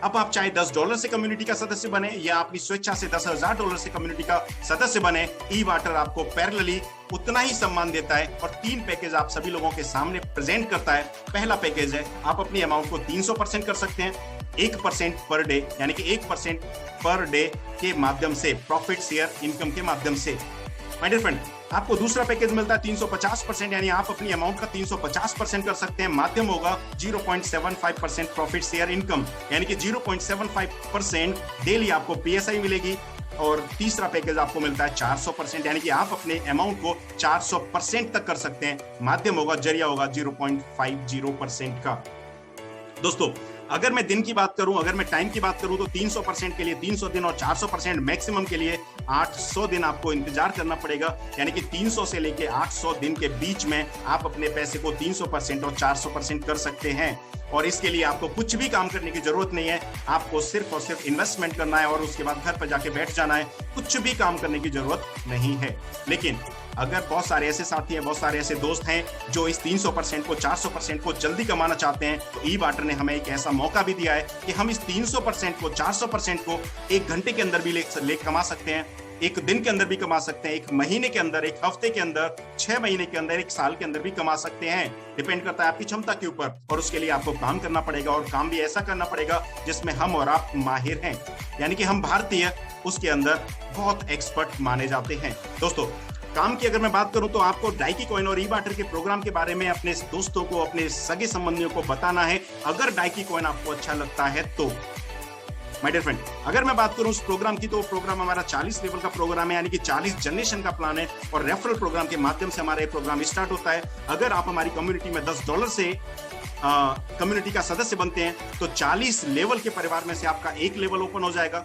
अब आप चाहे $10 से कम्युनिटी का सदस्य बने या अपनी स्वेच्छा से $10,000 से कम्युनिटी का सदस्य बने, ई-बाटर आपको पैरेलली उतना ही सम्मान देता है और 3 पैकेज आप सभी लोगों के सामने प्रेजेंट करता है। पहला पैकेज है, आप अपनी अमाउंट को 300% कर सकते हैं 1% पर डे, यानी कि 1% पर डे के माध्यम से, प्रॉफिट शेयर इनकम के माध्यम से। माय डियर फ्रेंड, आपको दूसरा पैकेज मिलता है 350%, यानी आप अपनी अमाउंट का 350% कर सकते हैं। माध्यम होगा 0.75% प्रॉफिट शेयर इनकम, यानी कि 0.75% डेली आपको PSI मिलेगी। और तीसरा पैकेज आपको मिलता है 400%, यानी कि आप अपने अमाउंट को 400% तक कर सकते हैं। माध्यम होगा, जरिया होगा 0.50% का। दोस्तों, अगर मैं दिन की बात करूं, अगर मैं टाइम की बात करूं, तो 300% के लिए 300 दिन और 400% मैक्सिमम के लिए 800 दिन आपको इंतजार करना पड़ेगा, यानी कि 300 से लेके 800 दिन के बीच में आप अपने पैसे को 300% और 400% कर सकते हैं। और इसके लिए आपको कुछ भी काम करने की जरूरत नहीं है, आपको सिर्फ और सिर्फ इन्वेस्टमेंट करना है और उसके बाद घर पर जाके बैठ जाना है। कुछ भी काम करने की जरूरत नहीं है। लेकिन अगर बहुत सारे ऐसे साथी हैं, बहुत सारे ऐसे दोस्त हैं जो इस 300% को, 400% को जल्दी कमाना चाहते हैं, तो ई-बाटर ने हमें एक ऐसा मौका भी दिया है कि हम इस 300% को, 400% को 1 घंटे के अंदर भी ले कमा सकते हैं, 1 दिन के अंदर भी कमा सकते हैं, 1 महीने के अंदर, 1 हफ्ते के अंदर, 6 महीने के अंदर, 1 साल के अंदर भी कमा सकते हैं। डिपेंड करता है आपकी क्षमता के ऊपर, और उसके लिए आपको काम करना पड़ेगा, और काम भी ऐसा करना पड़ेगा जिसमें हम और आप माहिर हैं, यानी कि हम भारतीय उसके अंदर बहुत एक्सपर्ट माने जाते हैं। दोस्तों, काम की अगर मैं बात करूं तो आपको डाइकी कॉइन और ई-बाटर के प्रोग्राम के बारे में अपने दोस्तों को, अपने सगे संबंधियों को बताना है। अगर डाइकी कॉइन आपको अच्छा लगता है तो माय डियर फ्रेंड, अगर मैं बात करूं उस प्रोग्राम की, तो प्रोग्राम हमारा 40 लेवल का प्रोग्राम है, यानी कि 40 जनरेशन का प्लान है, और रेफरल प्रोग्राम के माध्यम से हमारा प्रोग्राम स्टार्ट होता है। अगर आप हमारी कम्युनिटी में $10 से कम्युनिटी का सदस्य बनते हैं तो 40 लेवल के परिवार में से आपका 1 लेवल ओपन हो जाएगा।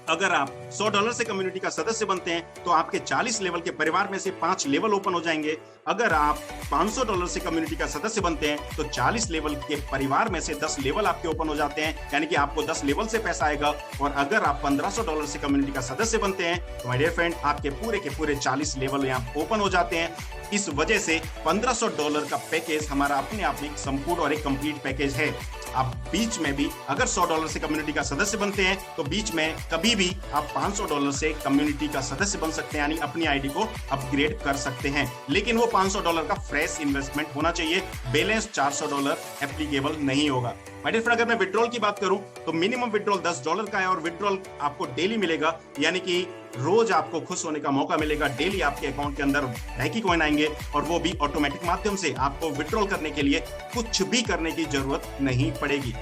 अगर आप $100 से कम्युनिटी का सदस्य बनते हैं तो आपके 40 लेवल के परिवार में से 5 लेवल ओपन हो जाएंगे। अगर आप $500 से कम्युनिटी का सदस्य बनते हैं तो 40 लेवल के परिवार में से 10 लेवल आपके ओपन हो जाते हैं, यानी कि आपको 10 लेवल से पैसा आएगा। और अगर आप $1500 से कम्युनिटी का सदस्य बनते हैं तो माय डियर फ्रेंड, आपके पूरे के पूरे 40 लेवल यहाँ ओपन हो जाते हैं। इस वजह से $1500 का पैकेज हमारा अपने आप में एक संपूर्ण और एक कंप्लीट पैकेज है। आप बीच में भी अगर $100 से कम्युनिटी का सदस्य बनते हैं तो बीच में कभी भी आप $500 से कम्युनिटी का सदस्य बन सकते हैं, यानी अपनी आईडी को अपग्रेड कर सकते हैं। लेकिन वो $500 का फ्रेश इन्वेस्टमेंट होना चाहिए, बैलेंस $400 एप्लीकेबल नहीं होगा। माय डियर फ्रेंड, अगर मैं विड्रॉल की बात करूं तो मिनिमम विड्रॉल $10 का है, और विड्रॉल आपको डेली मिलेगा, यानी कि रोज आपको खुश होने का मौका मिलेगा। डेली आपके अकाउंट के अंदर डाइकी कॉइन आएंगे, और वो भी ऑटोमेटिक माध्यम से। आपको विड्रॉल करने के लिए कुछ भी करने की जरूरत नहीं पड़ेगी।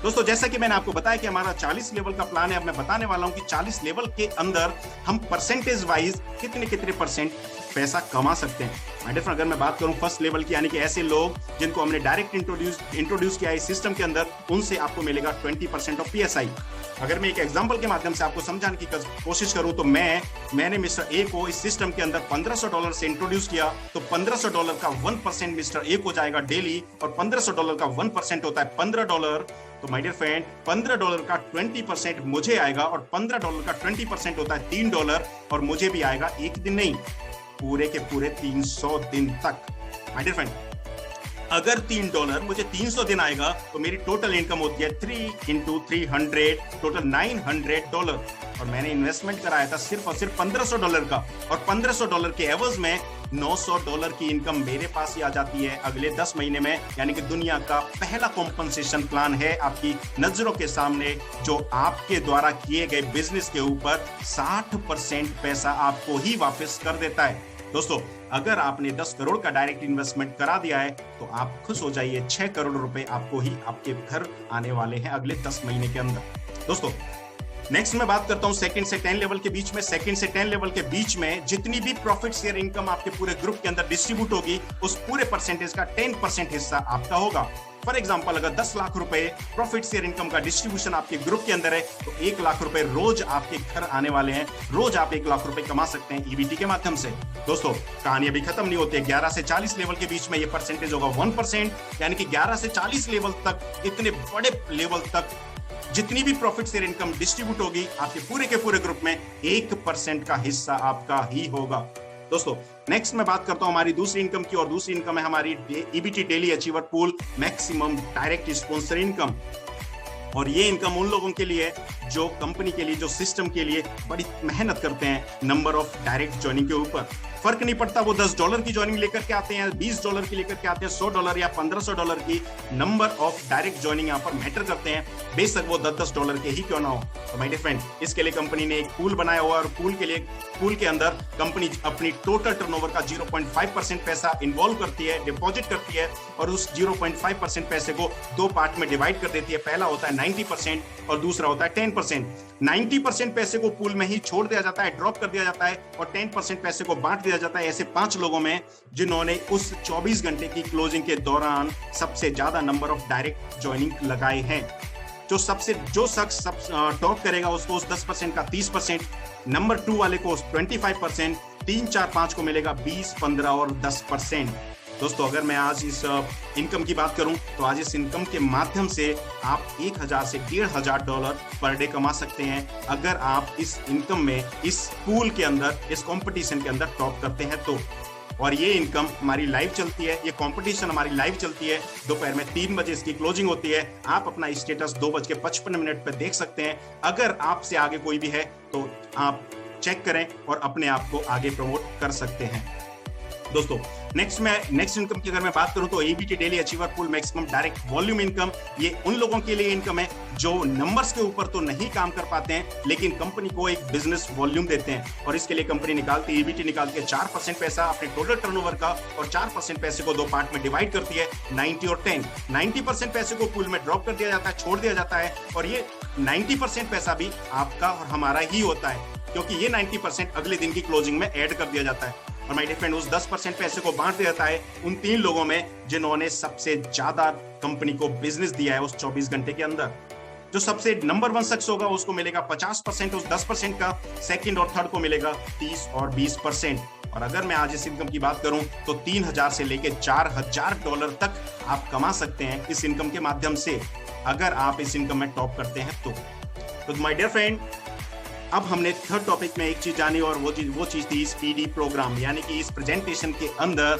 दोस्तों, जैसा कि मैंने आपको बताया कि हमारा 40 लेवल का प्लान है, अब मैं बताने वाला हूं कि 40 लेवल के अंदर हम परसेंटेज वाइज कितने परसेंट पैसा कमा सकते हैं। माय डियर फ्रेंड, अगर मैं बात करूं फर्स्ट लेवल की, यानी कि ऐसे लोग जिनको हमने डायरेक्ट इंट्रोड्यूस किया है सिस्टम के अंदर, उनसे आपको मिलेगा 20% ऑफ PSI। अगर मैं एक एग्जांपल के माध्यम से आपको समझाने की कोशिश करूं तो मैंने मिस्टर ए को इस सिस्टम के अंदर $1500 से इंट्रोड्यूस किया, तो $1500 का 1% मिस्टर ए को जाएगा डेली, और $1500 का 1% होता है $15। तो माय डियर फ्रेंड, $15 का 20% मुझे आएगा, और $15 का 20% होता है $3, और मुझे भी आएगा एक दिन नहीं, पूरे के पूरे 300 दिन तक। माय डियर फ्रेंड, अगर $3 मुझे 300 दिन आएगा तो मेरी टोटल इनकम होती है 3 × 300, टोटल $900। और मैंने इन्वेस्टमेंट कराया था सिर्फ और सिर्फ $1500 का, और $1500 के एवज में $900 की इनकम मेरे पास ही आ जाती है अगले 10 महीने में। यानी कि दुनिया का पहला कॉम्पनसेशन प्लान है आपकी नजरों के सामने, जो आपके द्वारा किए गए बिजनेस के ऊपर 60% पैसा आपको ही वापस कर देता है। दोस्तों, अगर आपने 10 करोड़ का डायरेक्ट इन्वेस्टमेंट करा दिया है तो आप खुश हो जाइए, 6 करोड़ रुपए आपको ही आपके घर आने वाले हैं अगले 10 महीने के अंदर। दोस्तों, नेक्स्ट मैं बात करता हूं सेकंड से 10 लेवल के बीच में। सेकंड से 10 लेवल के बीच में जितनी भी प्रॉफिट शेयर इनकम आपके पूरे ग्रुप के अंदर डिस्ट्रीब्यूट होगी, उस पूरे परसेंटेज का 10% हिस्सा आपका होगा। फॉर एग्जांपल, अगर 10 लाख रुपए प्रॉफिट शेयर इनकम का डिस्ट्रीब्यूशन आपके ग्रुप के अंदर है, तो 1 लाख रुपए रोज आपके घर आने वाले हैं। रोज आप 1 लाख रुपए कमा सकते हैं ईबीटी के माध्यम से। दोस्तों, कहानी अभी खत्म नहीं होती है। 11 से 40 लेवल के बीच में ये परसेंटेज होगा 1%, यानी कि 11 से 40 लेवल तक, इतने बड़े लेवल तक जितनी भी प्रॉफिट शेयर इनकम डिस्ट्रीब्यूट होगी आपके पूरे के पूरे ग्रुप में, 1% का हिस्सा आपका ही होगा। दोस्तों, नेक्स्ट मैं बात करता हूं हमारी दूसरी इनकम की, और दूसरी इनकम है हमारी EBT daily achiever pool maximum direct sponsor income. और ये इनकम उन लोगों के लिए जो कंपनी के लिए, जो सिस्टम के लिए बड़ी मेहनत करते हैं नंबर ऑफ डायरेक्ट ज्वाइनिंग के ऊपर। फर्क नहीं पड़ता वो $10 की ज्वाइनिंग लेकर के आते हैं, $20 की लेकर के आते हैं, $100 या $1500 की, नंबर ऑफ डायरेक्ट ज्वाइनिंग यहाँ पर मैटर करते हैं, बेशक वो $10 के ही क्यों ना हो। तो माय डियर फ्रेंड, इसके लिए कंपनी ने एक पूल बनाया हुआ है, और पूल के अंदर कंपनी अपनी टोटल टर्नओवर का 0.5% पैसा इन्वॉल्व करती है, डिपॉजिट करती है, और उस 0.5% पैसे को 2 पार्ट में डिवाइड कर देती है। पहला होता है 90% और दूसरा होता है 10%। 90% पैसे को पूल में ही छोड़ दिया जाता है, ड्रॉप कर दिया जाता है, और 10% पैसे को बांट दिया जाता है ऐसे 5 लोगों में जिन्होंने उस 24 घंटे की क्लोजिंग के दौरान सबसे ज्यादा नंबर ऑफ डायरेक्ट ज्वाइनिंग लगाए हैं। जो शख्स टॉप करेगा उसको उस 10% का 30%, नंबर 2 वाले को 25%, 3, 4, 5 को मिलेगा 20, 15 और 10%। दोस्तों, अगर मैं आज इस इनकम की बात करूं, तो आज इस इनकम के माध्यम से आप 1000 से $1500 पर डे कमा सकते हैं, अगर आप इस इनकम में, इस पूल के अंदर, इस कंपटीशन के अंदर टॉप करते हैं तो। और ये इनकम हमारी लाइव चलती है, ये कंपटीशन हमारी लाइव चलती है। दोपहर में 3 बजे इसकी क्लोजिंग होती है। आप अपना स्टेटस 2:55 पर देख सकते हैं। अगर आपसे आगे कोई भी है तो आप चेक करें और अपने आप को आगे प्रमोट कर सकते हैं। दोस्तों, नेक्स्ट इनकम की अगर मैं बात करूं, तो EBT daily achiever pool maximum direct volume income, ये उन लोगों के लिए इनकम है जो नंबर्स के ऊपर तो नहीं काम कर पाते हैं, लेकिन कंपनी को एक बिजनेस वॉल्यूम देते हैं। और इसके लिए कंपनी निकालती है, ईबीटी निकालती है 4% पैसा अपने टोटल टर्नओवर का, और 4% पैसे को 2 पार्ट में डिवाइड करती है, 90 और 10। 90% पैसे को पूल में ड्रॉप कर दिया जाता है, छोड़ दिया जाता है, और ये 90% पैसा भी आपका और हमारा ही होता है, क्योंकि ये 90% अगले दिन की क्लोजिंग में ऐड कर दिया जाता है। और माय डियर फ्रेंड, उस 10% पैसे को बांट दिया जाता है उन 3 लोगों में जिन्होंने सबसे ज्यादा कंपनी को बिजनेस दिया है उस 24 घंटे के अंदर। जो सबसे नंबर 1 शख्स होगा उसको मिलेगा 50% उस 10% का, सेकंड और थर्ड को मिलेगा 30 और 20%। और अगर मैं आज इस इनकम की बात करूं, तो 3000 से लेके $4000 तक आप कमा सकते हैं इस इनकम के माध्यम से, अगर आप इस इनकम में टॉप करते हैं तो माय डियर फ्रेंड, अब हमने थर्ड टॉपिक में एक चीज जानी, और वो चीज थी स्पीडी प्रोग्राम, यानी कि इस प्रेजेंटेशन के अंदर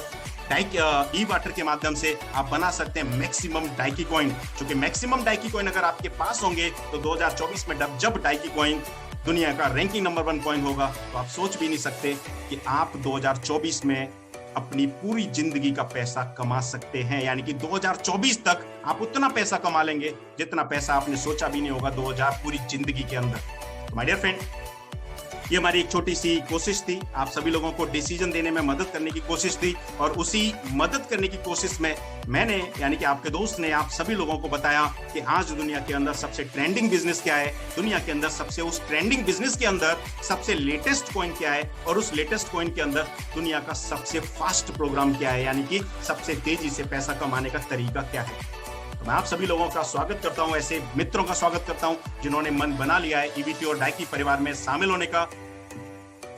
ई वाटर के माध्यम से आप बना सकते हैं मैक्सिमम डाइकी कॉइन। क्योंकि मैक्सिमम डाइकी कॉइन अगर आपके पास होंगे, तो 2024 में जब डाइकी कॉइन दुनिया का रैंकिंग नंबर 1 कॉइन होगा, तो आप सोच भी नहीं सकते कि आप 2024 में अपनी पूरी जिंदगी का पैसा कमा सकते हैं। यानी कि 2024 तक आप उतना पैसा कमा लेंगे जितना पैसा आपने सोचा भी नहीं होगा 2000 पूरी जिंदगी के अंदर। माय डियर फ्रेंड, ये हमारी एक छोटी सी कोशिश थी, आप सभी लोगों को डिसीजन देने में मदद करने की कोशिश थी, और उसी मदद करने की कोशिश में मैंने, यानी कि आपके दोस्त ने, आप सभी लोगों को बताया कि आज दुनिया के अंदर सबसे ट्रेंडिंग बिजनेस क्या है, दुनिया के अंदर सबसे, उस ट्रेंडिंग बिजनेस के अंदर सबसे लेटेस्ट कॉइन क्या है, और उस लेटेस्ट कॉइन के अंदर दुनिया का सबसे फास्ट प्रोग्राम क्या है, यानी कि सबसे तेजी से पैसा कमाने का तरीका क्या है। तो मैं आप सभी लोगों का स्वागत करता हूं, ऐसे मित्रों का स्वागत करता हूं जिन्होंने मन बना लिया है ईबीटी और डाइकी परिवार में शामिल होने का।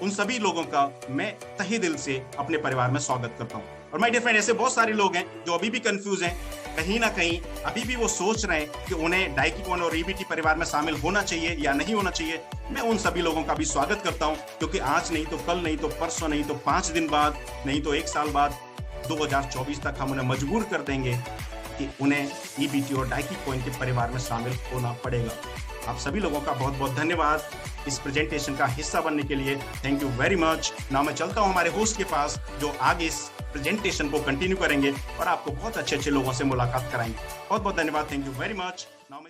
उन सभी लोगों का मैं तहे दिल से अपने परिवार में स्वागत करता हूं। और माय डियर फ्रेंड, ऐसे बहुत सारे लोग हैं जो अभी भी कंफ्यूज हैं, कहीं ना कहीं अभी भी वो सोच रहे हैं कि उन्हें डाइकी कॉइन और ईबीटी परिवार में शामिल होना चाहिए या नहीं होना चाहिए। मैं उन सभी लोगों का भी स्वागत करता हूं, क्योंकि आज नहीं तो कल, नहीं तो परसों, नहीं तो 5 दिन बाद, नहीं तो 1 साल बाद, 2024 तक हम उन्हें मजबूर कर देंगे कि उन्हें ईबीटी और डाइकी कॉइन के परिवार में शामिल होना पड़ेगा। आप सभी लोगों का बहुत बहुत धन्यवाद इस प्रेजेंटेशन का हिस्सा बनने के लिए। Thank you very much. Now मैं चलता हूं हमारे होस्ट के पास, जो आगे इस प्रेजेंटेशन को कंटिन्यू करेंगे और आपको बहुत अच्छे लोगों से मुलाकात कराएंगे। बहुत बहुत धन्यवाद। Thank you very much. Now